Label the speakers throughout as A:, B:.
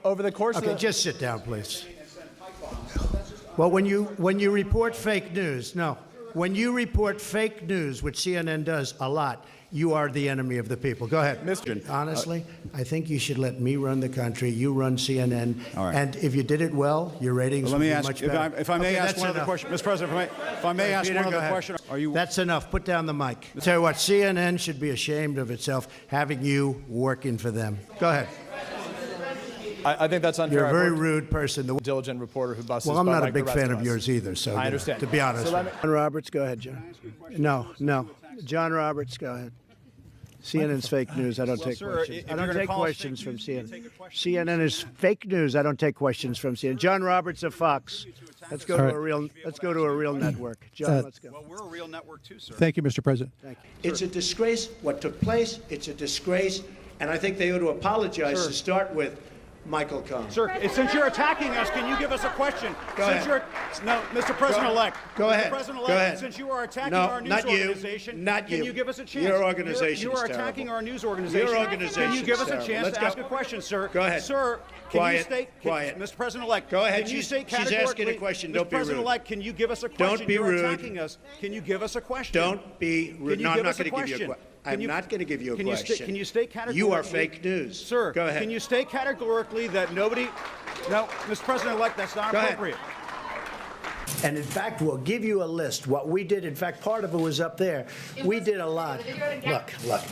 A: over the course of the...
B: Just sit down, please. Well, when you report fake news, when you report fake news, which CNN does a lot, you are the enemy of the people. Go ahead. Honestly, I think you should let me run the country. You run CNN.
C: All right.
B: And if you did it well, your ratings would be much better.
C: If I may ask one other question. Mr. President, if I may ask one other question.
B: That's enough. Put down the mic. Tell you what, CNN should be ashamed of itself having you working for them. Go ahead.
A: I think that's unfair.
B: You're a very rude person. The
A: diligent reporter who busts.
B: Well, I'm not a
A: like
B: big
A: the rest
B: fan
A: of
B: of yours either. So
A: I understand.
B: To be honest,
A: So
B: John Roberts, go ahead, John. No. John Roberts, go ahead. CNN's fake news. I don't take questions. I don't take questions from CNN. CNN is fake news. I don't take questions from CNN. John Roberts of Fox. Let's go to a real. Let's go to a real network. John, let's go.
C: Well, we're a real network too, sir.
D: Thank you, Mr. President.
B: Thank you. It's a disgrace what took place. It's a disgrace, and I think they ought to apologize to start with. Michael Cohen.
C: Sir, since you're attacking us, can you give us a question?
B: Go ahead.
C: No, Mr. President-elect.
B: Go ahead.
C: Mr. President-elect,
B: Go ahead.
C: Since you are attacking
B: No,
C: our news
B: not you.
C: organization,
B: Not
C: can
B: you.
C: you give us a chance?
B: Your organization
C: You are
B: is
C: attacking
B: terrible.
C: our news organization.
B: Your organization
C: Can you give
B: is
C: us a
B: terrible.
C: chance
B: Let's
C: to ask
B: go.
C: a question, sir?
B: Go ahead.
C: Sir, can
B: Quiet.
C: you state...
B: Quiet.
C: Mr. President-elect,
B: Go ahead.
C: Can you state
B: She's asking a
C: categorically...
B: question.
C: Mr.
B: Don't be rude.
C: President-elect, can you give us a question?
B: Don't be
C: You're
B: rude.
C: attacking us. Can you give us a question?
B: Don't be rude. No, I'm not going to give you a question. I'm not going to give you a question.
C: Can you state categorically...
B: You are fake news.
C: Sir,
B: go ahead.
C: Can you state categorically that nobody... No, Mr. President-elect, that's not appropriate.
B: And in fact, we'll give you a list. What we did, in fact, part of it was up there. We did a lot. Look.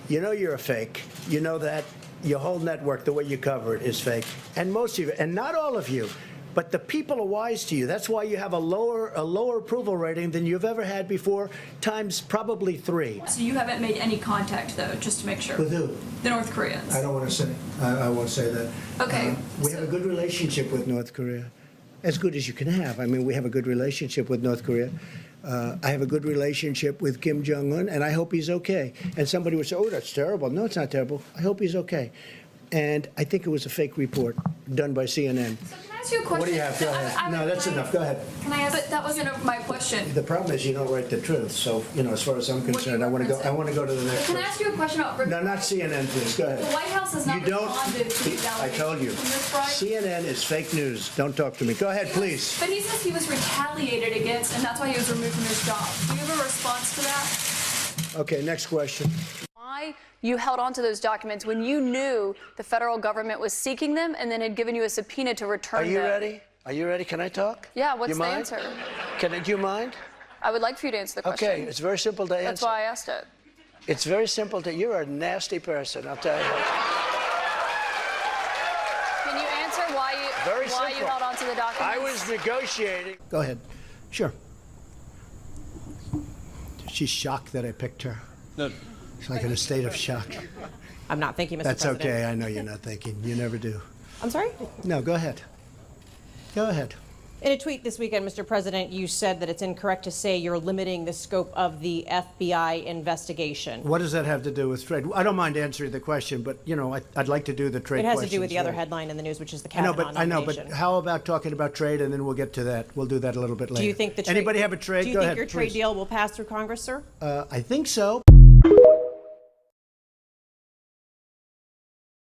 B: You know you're a fake. You know that. Your whole network, the way you cover it, is fake. And most of you, and not all of you, but the people are wise to you. That's why you have a lower approval rating than you've ever had before, times probably 3.
E: So you haven't made any contact, though, just to make sure?
B: With who?
E: The North Koreans.
B: I don't want to say. I won't say that.
E: Okay.
B: We have a good relationship with North Korea, as good as you can have. I mean, we have a good relationship with North Korea. I have a good relationship with Kim Jong-un, and I hope he's okay. And somebody would say, oh, that's terrible. No, it's not terrible. I hope he's okay. And I think it was a fake report done by CNN.
E: So can I ask you a question?
B: What do you have? Go ahead. No, that's enough. Go ahead.
E: Can I ask? But that wasn't my question.
B: The problem is you don't write the truth. So, as far as I'm concerned, I want to go to the next
E: Can I
B: one.
E: ask you a question about...
B: No, not CNN, please. Go ahead.
E: The White House has not responded to these
B: I told you.
E: allegations from this Friday.
B: CNN is fake news. Don't talk to me. Go ahead, please.
E: But he says he was retaliated against, and that's why he was removed from his job. Do you have a response to that?
B: Okay, next question.
F: Why you held on to those documents when you knew the federal government was seeking them and then had given you a subpoena to return them?
B: Are you ready? Are you ready? Can I talk?
F: Yeah, what's
B: you
F: the
B: mind?
F: answer?
B: Do you mind?
F: I would like for you to answer the question.
B: Okay, it's very simple to answer.
F: That's why I asked it.
B: It's very simple to... You're a nasty person, I'll tell you.
F: Can you answer why you held on to the documents?
B: I was negotiating... Go ahead. Sure. She's shocked that I picked her.
A: No.
B: She's like in a state of shock.
G: I'm not thinking, Mr.
B: That's
G: President.
B: okay. I know you're not thinking. You never do.
G: I'm sorry?
B: No, go ahead. Go ahead.
G: In a tweet this weekend, Mr. President, you said that it's incorrect to say you're limiting the scope of the FBI investigation.
B: What does that have to do with trade? I don't mind answering the question, but, I'd like to do the trade
G: It has
B: questions.
G: to do with the other
B: first.
G: headline in the news, which is the Kavanaugh
B: I know,
G: nomination.
B: but how about talking about trade, and then we'll get to that. We'll do that a little bit later.
G: Do you think the trade,
B: Anybody have a trade?
G: Do you
B: Go
G: think
B: ahead,
G: your trade
B: please.
G: deal will pass through Congress, sir?
B: I think so.